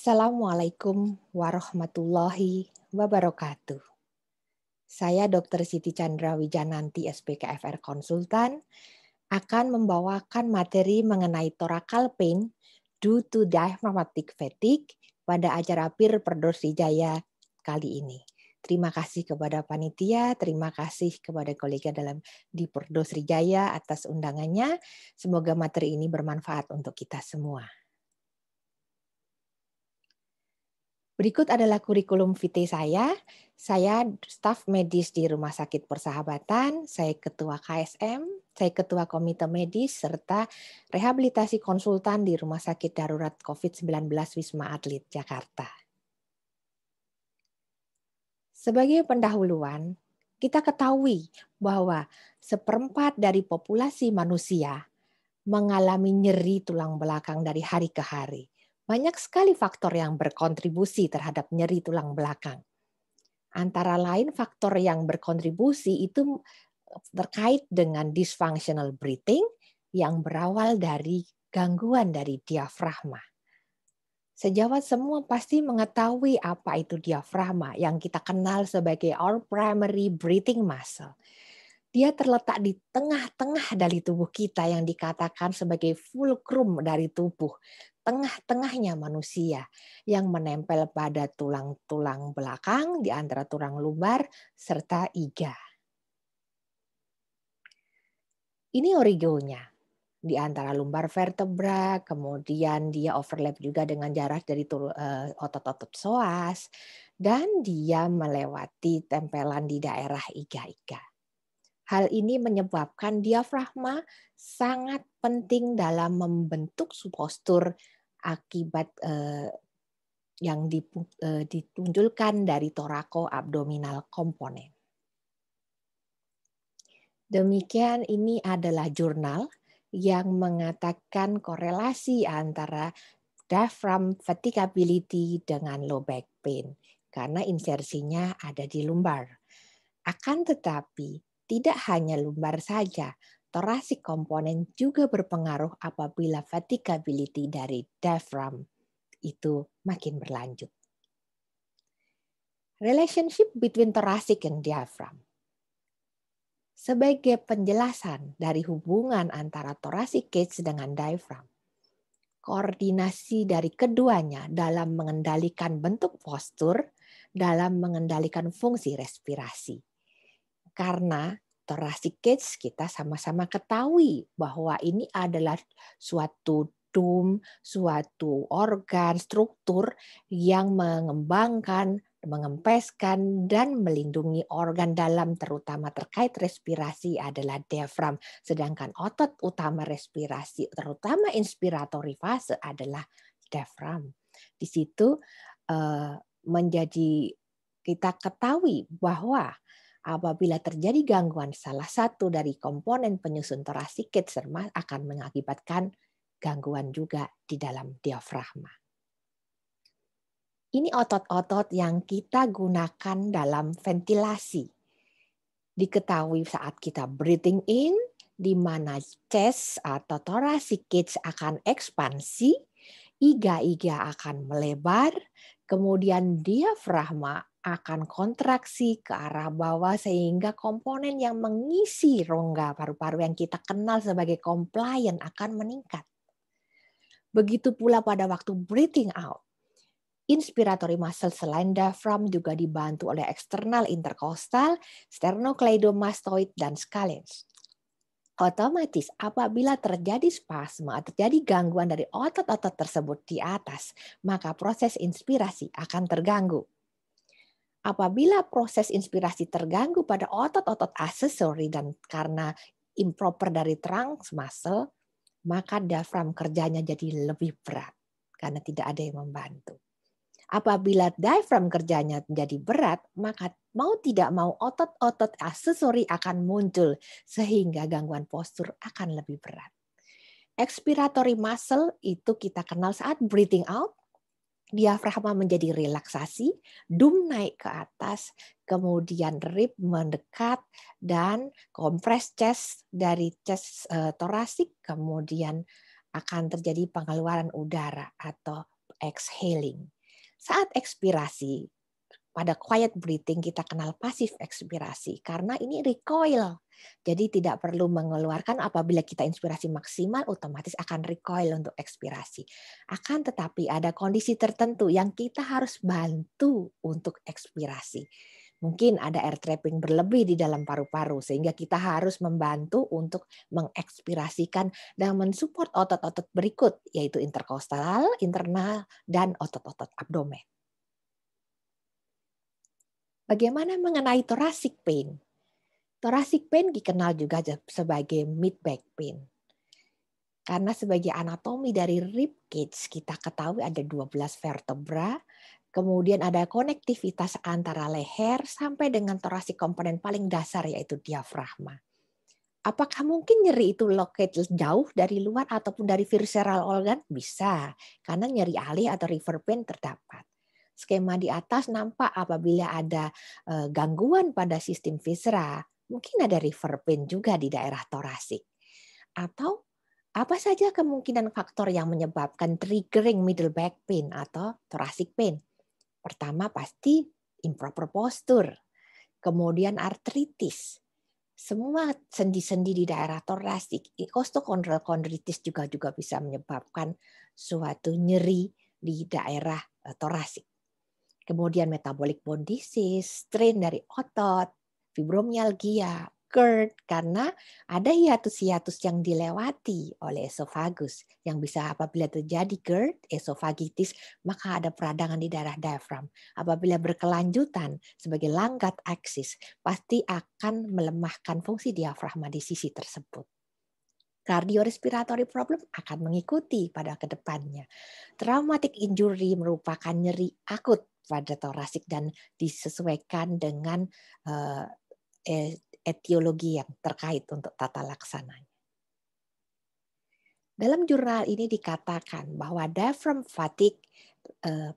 Assalamualaikum warahmatullahi wabarakatuh. Saya Dr. Siti Chandra Wijananti, SPKFR Konsultan, akan membawakan materi mengenai thoracal pain due to diaphragmatic fatigue pada acara PIR Perdos Srijaya kali ini. Terima kasih kepada panitia, terima kasih kepada kolega dalam di Perdos Srijaya atas undangannya. Semoga materi ini bermanfaat untuk kita semua. Berikut adalah kurikulum vitae saya. Saya staf medis di Rumah Sakit Persahabatan, saya ketua KSM, saya ketua komite medis, serta rehabilitasi konsultan di Rumah Sakit Darurat COVID-19 Wisma Atlet Jakarta. Sebagai pendahuluan, kita ketahui bahwa seperempat dari populasi manusia mengalami nyeri tulang belakang dari hari ke hari. Banyak sekali faktor yang berkontribusi terhadap nyeri tulang belakang. Antara lain faktor yang berkontribusi itu terkait dengan dysfunctional breathing yang berawal dari gangguan dari diafragma. Sejawat semua pasti mengetahui apa itu diafragma yang kita kenal sebagai our primary breathing muscle. Dia terletak di tengah-tengah dari tubuh kita yang dikatakan sebagai fulcrum dari tubuh, tengah-tengahnya manusia yang menempel pada tulang-tulang belakang di antara tulang lumbar serta iga. Ini origonya di antara lumbar vertebra, kemudian dia overlap juga dengan jarak dari otot-otot psoas, dan dia melewati tempelan di daerah iga-iga. Hal ini menyebabkan diafragma sangat penting dalam membentuk postur akibat yang ditunjukkan dari thoraco-abdominal component. Demikian, ini adalah jurnal yang mengatakan korelasi antara diaphragm fatigability dengan low back pain karena insersinya ada di lumbar. Akan tetapi, tidak hanya lumbar saja, thoracic komponen juga berpengaruh apabila fatigability dari diaphragm itu makin berlanjut. Relationship between thoracic and diaphragm. Sebagai penjelasan dari hubungan antara thoracic cage dengan diaphragm, koordinasi dari keduanya dalam mengendalikan bentuk postur, dalam mengendalikan fungsi respirasi. Karena thoracic cage kita sama-sama ketahui bahwa ini adalah suatu dome, suatu organ, struktur yang mengembangkan, mengempeskan, dan melindungi organ dalam terutama terkait respirasi adalah diafragm. Sedangkan otot utama respirasi, terutama inspiratory fase adalah diafragm. Di situ menjadi kita ketahui bahwa apabila terjadi gangguan salah satu dari komponen penyusun thoracic cage akan mengakibatkan gangguan juga di dalam diafragma. Ini otot-otot yang kita gunakan dalam ventilasi. Diketahui saat kita breathing in, di mana chest atau thoracic cage akan ekspansi, iga-iga akan melebar, kemudian diafragma akan kontraksi ke arah bawah sehingga komponen yang mengisi rongga paru-paru yang kita kenal sebagai compliant akan meningkat. Begitu pula pada waktu breathing out. Inspiratory muscle selain diaphragm juga dibantu oleh eksternal intercostal, sternocleidomastoid, dan scalene. Otomatis apabila terjadi spasme atau terjadi gangguan dari otot-otot tersebut di atas, maka proses inspirasi akan terganggu. Apabila proses inspirasi terganggu pada otot-otot aksesori dan karena improper dari trunk muscle, maka diafragm kerjanya jadi lebih berat karena tidak ada yang membantu. Apabila diafragm kerjanya jadi berat, maka mau tidak mau otot-otot aksesori akan muncul sehingga gangguan postur akan lebih berat. Expiratory muscle itu kita kenal saat breathing out, diafragma menjadi relaksasi, dum naik ke atas, kemudian rib mendekat dan compress chest dari chest thoracic, kemudian akan terjadi pengeluaran udara atau exhaling. Saat ekspirasi, pada quiet breathing kita kenal pasif ekspirasi karena ini recoil. Jadi tidak perlu mengeluarkan apabila kita inspirasi maksimal otomatis akan recoil untuk ekspirasi. Akan tetapi ada kondisi tertentu yang kita harus bantu untuk ekspirasi. Mungkin ada air trapping berlebih di dalam paru-paru sehingga kita harus membantu untuk mengekspirasikan dan mensupport otot-otot berikut yaitu interkostal, internal, dan otot-otot abdomen. Bagaimana mengenai thoracic pain? Thoracic pain dikenal juga sebagai mid back pain. Karena sebagai anatomi dari rib cage kita ketahui ada 12 vertebra, kemudian ada konektivitas antara leher sampai dengan thoracic komponen paling dasar yaitu diafragma. Apakah mungkin nyeri itu locate jauh dari luar ataupun dari visceral organ? Bisa, karena nyeri alih atau river pain terdapat. Skema di atas nampak apabila ada gangguan pada sistem viscera, mungkin ada river pain juga di daerah torasik. Atau apa saja kemungkinan faktor yang menyebabkan triggering middle back pain atau thoracic pain? Pertama pasti improper posture, kemudian artritis, semua sendi-sendi di daerah torasik, osteochondritis juga bisa menyebabkan suatu nyeri di daerah torasik. Kemudian metabolic bone disease, strain dari otot, fibromialgia, GERD, karena ada hiatus-hiatus yang dilewati oleh esofagus. Yang bisa apabila terjadi GERD, esofagitis, maka ada peradangan di daerah diafram. Apabila berkelanjutan sebagai langgat aksis, pasti akan melemahkan fungsi diafragma di sisi tersebut. Cardiorespiratory problem akan mengikuti pada kedepannya. Traumatic injury merupakan nyeri akut pada torasik dan disesuaikan dengan etiologi yang terkait untuk tata laksananya. Dalam jurnal ini dikatakan bahwa diaphragm fatigue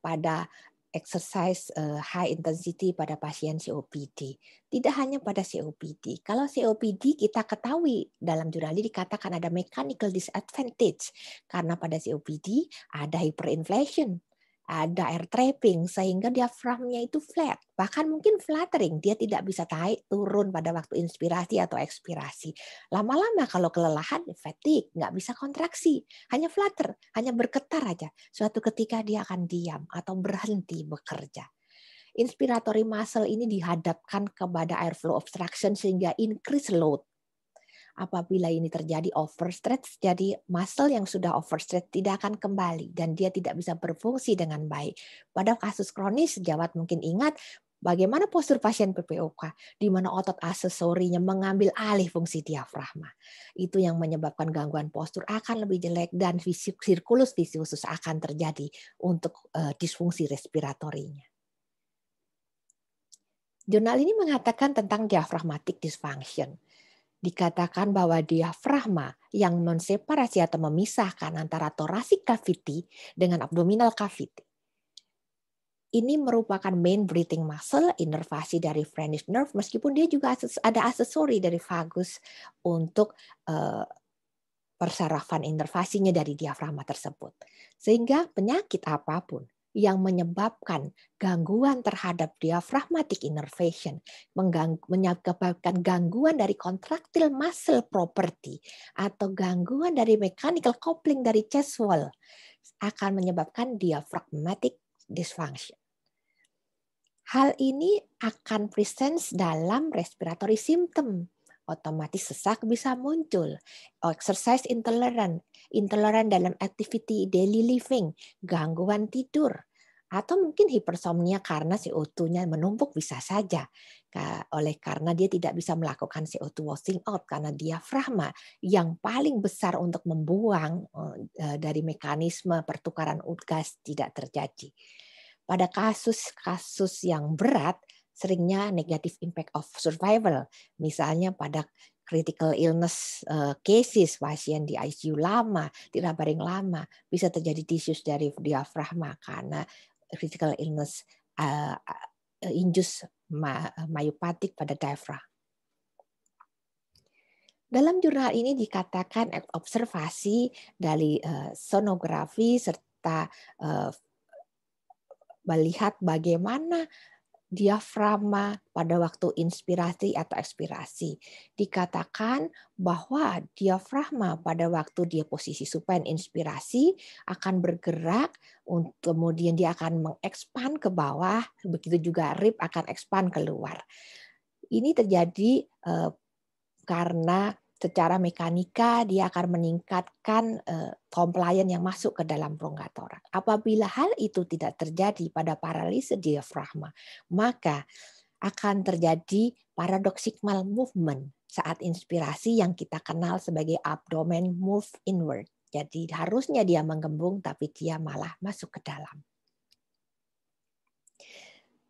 pada exercise high intensity pada pasien COPD. Tidak hanya pada COPD. Kalau COPD kita ketahui dalam jurnal ini dikatakan ada mechanical disadvantage. Karena pada COPD ada hyperinflation, ada air trapping sehingga diafragmnya itu flat. Bahkan mungkin fluttering, dia tidak bisa naik turun pada waktu inspirasi atau ekspirasi. Lama-lama kalau kelelahan, fatigue, nggak bisa kontraksi, hanya flutter, hanya bergetar aja. Suatu ketika dia akan diam atau berhenti bekerja. Inspiratory muscle ini dihadapkan kepada airflow obstruction sehingga increase load. Apabila ini terjadi overstretch, jadi muscle yang sudah overstretch tidak akan kembali dan dia tidak bisa berfungsi dengan baik. Pada kasus kronis, sejawat mungkin ingat bagaimana postur pasien PPOK, di mana otot aksesorinya mengambil alih fungsi diafragma. Itu yang menyebabkan gangguan postur akan lebih jelek dan sirkulus visusus akan terjadi untuk disfungsi respiratorinya. Jurnal ini mengatakan tentang diaphragmatic dysfunction. Dikatakan bahwa diafragma yang menseparasi atau memisahkan antara thoracic cavity dengan abdominal cavity. Ini merupakan main breathing muscle, inervasi dari phrenic nerve, meskipun dia juga ada aksesori dari vagus untuk persarafan inervasinya dari diafragma tersebut. Sehingga penyakit apapun yang menyebabkan gangguan terhadap diaphragmatic innervation, menyebabkan gangguan dari contractile muscle property atau gangguan dari mechanical coupling dari chest wall akan menyebabkan diaphragmatic dysfunction. Hal ini akan present dalam respiratory symptom. Otomatis sesak bisa muncul. Exercise intolerant dalam activity daily living, gangguan tidur, atau mungkin hipersomnia karena CO2-nya menumpuk bisa saja. Oleh karena dia tidak bisa melakukan CO2 washing out karena diafragma yang paling besar untuk membuang dari mekanisme pertukaran gas tidak terjadi. Pada kasus-kasus yang berat, seringnya negative impact of survival. Misalnya pada critical illness cases, pasien di ICU lama, tidak baring lama, bisa terjadi disease dari diafragma karena critical illness induced myopathic pada diafragma. Dalam jurnal ini dikatakan observasi dari sonografi serta melihat bagaimana diafragma pada waktu inspirasi atau ekspirasi. Dikatakan bahwa diafragma pada waktu dia posisi supine inspirasi akan bergerak, kemudian dia akan mengekspan ke bawah, begitu juga rib akan ekspan keluar. Ini terjadi karena secara mekanika dia akan meningkatkan komplain yang masuk ke dalam rongga toraks. Apabila hal itu tidak terjadi pada paralise diafragma, maka akan terjadi paradoxical movement saat inspirasi yang kita kenal sebagai abdomen move inward. Jadi harusnya dia menggembung tapi dia malah masuk ke dalam.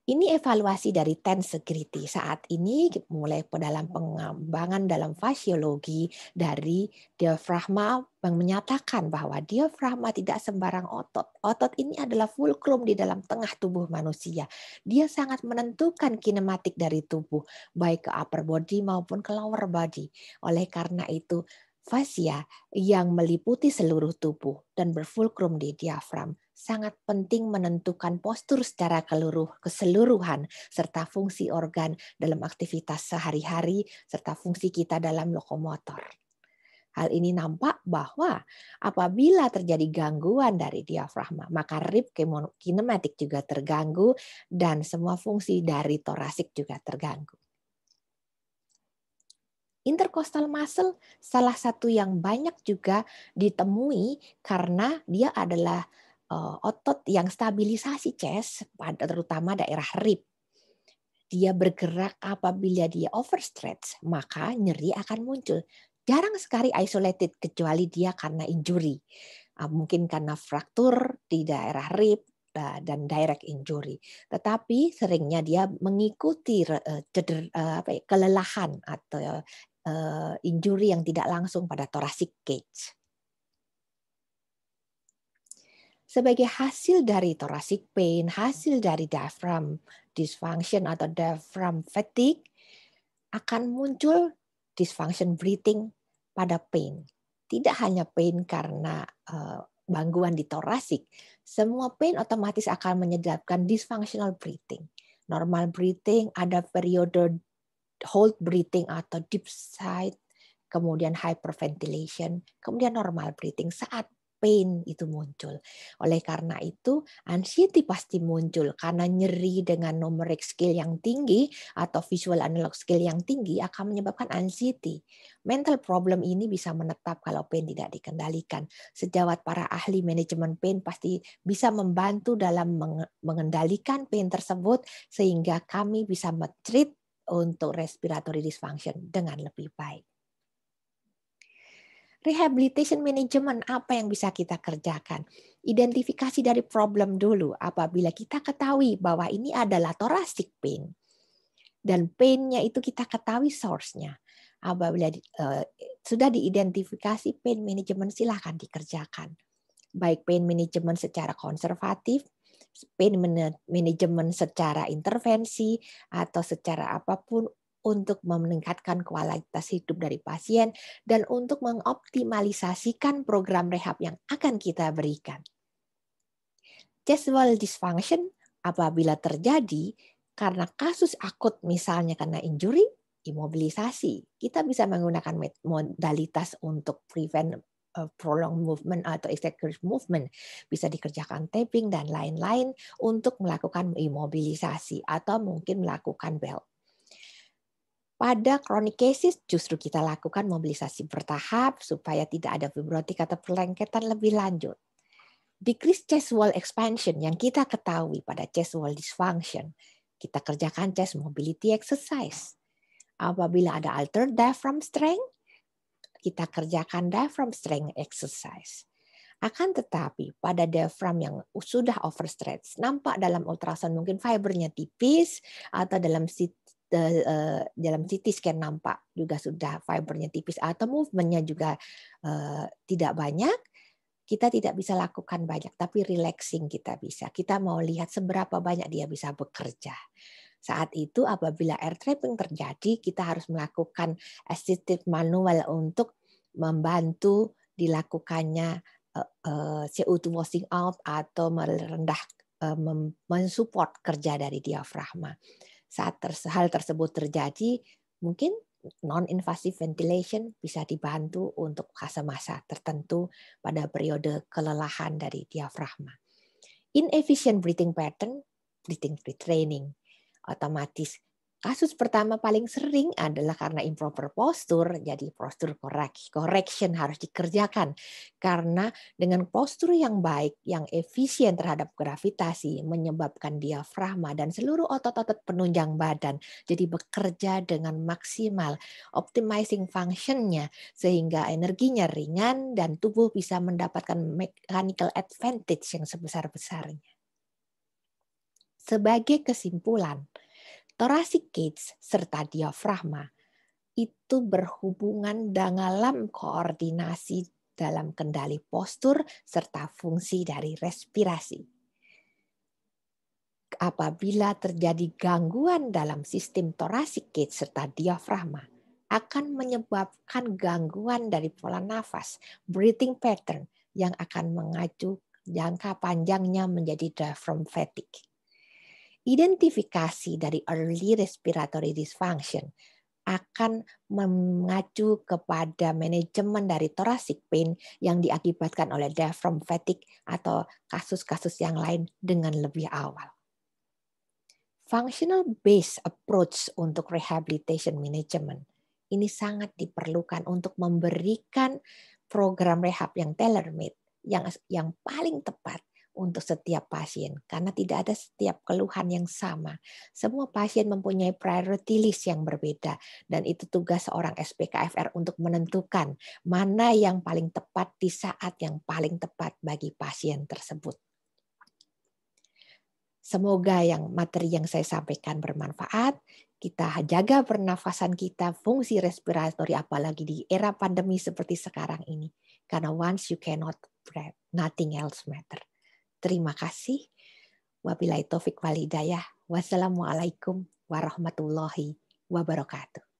Ini evaluasi dari tensegrity. Saat ini mulai dalam pengembangan dalam fasiologi dari diafragma yang menyatakan bahwa diafragma tidak sembarang otot. Otot ini adalah fulcrum di dalam tengah tubuh manusia. Dia sangat menentukan kinematik dari tubuh, baik ke upper body maupun ke lower body. Oleh karena itu, fascia yang meliputi seluruh tubuh dan berfulcrum di diafram sangat penting menentukan postur secara keseluruhan serta fungsi organ dalam aktivitas sehari-hari serta fungsi kita dalam lokomotor. Hal ini nampak bahwa apabila terjadi gangguan dari diafragma, maka rib kinematik juga terganggu dan semua fungsi dari torasik juga terganggu. Intercostal muscle salah satu yang banyak juga ditemui karena dia adalah otot yang stabilisasi chest, terutama daerah rib. Dia bergerak apabila dia overstretch, maka nyeri akan muncul. Jarang sekali isolated kecuali dia karena injury. Mungkin karena fraktur di daerah rib dan direct injury. Tetapi seringnya dia mengikuti kelelahan atau injury yang tidak langsung pada thoracic cage. Sebagai hasil dari thoracic pain, hasil dari diaphragm dysfunction atau diaphragm fatigue, akan muncul dysfunction breathing pada pain. Tidak hanya pain karena gangguan di thoracic, semua pain otomatis akan menyebabkan dysfunctional breathing. Normal breathing, ada periode hold breathing atau deep sigh, kemudian hyperventilation, kemudian normal breathing saat pain itu muncul. Oleh karena itu, anxiety pasti muncul karena nyeri dengan numeric scale yang tinggi atau visual analog scale yang tinggi akan menyebabkan anxiety. Mental problem ini bisa menetap kalau pain tidak dikendalikan. Sejawat para ahli manajemen pain pasti bisa membantu dalam mengendalikan pain tersebut sehingga kami bisa men-treat untuk respiratory dysfunction dengan lebih baik. Rehabilitation management apa yang bisa kita kerjakan? Identifikasi dari problem dulu. Apabila kita ketahui bahwa ini adalah thoracic pain dan pain-nya itu kita ketahui source-nya. Apabila sudah diidentifikasi pain management silahkan dikerjakan. Baik pain management secara konservatif, pain management secara intervensi atau secara apapun untuk meningkatkan kualitas hidup dari pasien dan untuk mengoptimalisasikan program rehab yang akan kita berikan. Chest wall dysfunction apabila terjadi karena kasus akut misalnya karena injury, imobilisasi. Kita bisa menggunakan modalitas untuk prevent prolonged movement atau executive movement. Bisa dikerjakan taping dan lain-lain untuk melakukan imobilisasi atau mungkin melakukan belt. Pada chronic cases justru kita lakukan mobilisasi bertahap supaya tidak ada fibrotik atau perlengketan lebih lanjut. Decrease chest wall expansion yang kita ketahui pada chest wall dysfunction, kita kerjakan chest mobility exercise. Apabila ada altered diaphragm strength, kita kerjakan diaphragm strength exercise. Akan tetapi pada diaphragm yang sudah overstretch, nampak dalam ultrasound mungkin fibernya tipis atau dalam CT scan nampak juga sudah fibernya tipis atau movementnya juga tidak banyak, kita tidak bisa lakukan banyak, tapi relaxing kita bisa. Kita mau lihat seberapa banyak dia bisa bekerja. Saat itu apabila air trapping terjadi, kita harus melakukan assisted manual untuk membantu dilakukannya CO2 washing out atau mensupport kerja dari diafragma. Saat hal tersebut terjadi, mungkin non-invasive ventilation bisa dibantu untuk fase-masa tertentu pada periode kelelahan dari diafragma. Inefficient breathing pattern, breathing retraining. Otomatis kasus pertama paling sering adalah karena improper postur, jadi postur correction harus dikerjakan. Karena dengan postur yang baik, yang efisien terhadap gravitasi, menyebabkan diafragma dan seluruh otot-otot penunjang badan jadi bekerja dengan maksimal, optimizing function-nya, sehingga energinya ringan dan tubuh bisa mendapatkan mechanical advantage yang sebesar-besarnya. Sebagai kesimpulan, thoracic cage serta diafragma itu berhubungan dalam koordinasi dalam kendali postur serta fungsi dari respirasi. Apabila terjadi gangguan dalam sistem thoracic cage serta diafragma, akan menyebabkan gangguan dari pola nafas, breathing pattern yang akan mengacu jangka panjangnya menjadi diaphragm fatigue. Identifikasi dari early respiratory dysfunction akan mengacu kepada manajemen dari thoracic pain yang diakibatkan oleh diaphragm fatigue atau kasus-kasus yang lain dengan lebih awal. Functional based approach untuk rehabilitation management ini sangat diperlukan untuk memberikan program rehab yang tailor-made, yang paling tepat untuk setiap pasien, karena tidak ada setiap keluhan yang sama. Semua pasien mempunyai priority list yang berbeda, dan itu tugas seorang SPKFR untuk menentukan mana yang paling tepat di saat yang paling tepat bagi pasien tersebut. Semoga materi yang saya sampaikan bermanfaat. Kita jaga pernafasan kita, fungsi respiratori, apalagi di era pandemi seperti sekarang ini. Karena once you cannot breathe, nothing else matter. Terima kasih. Wabillahi taufik wal hidayah. Wassalamualaikum warahmatullahi wabarakatuh.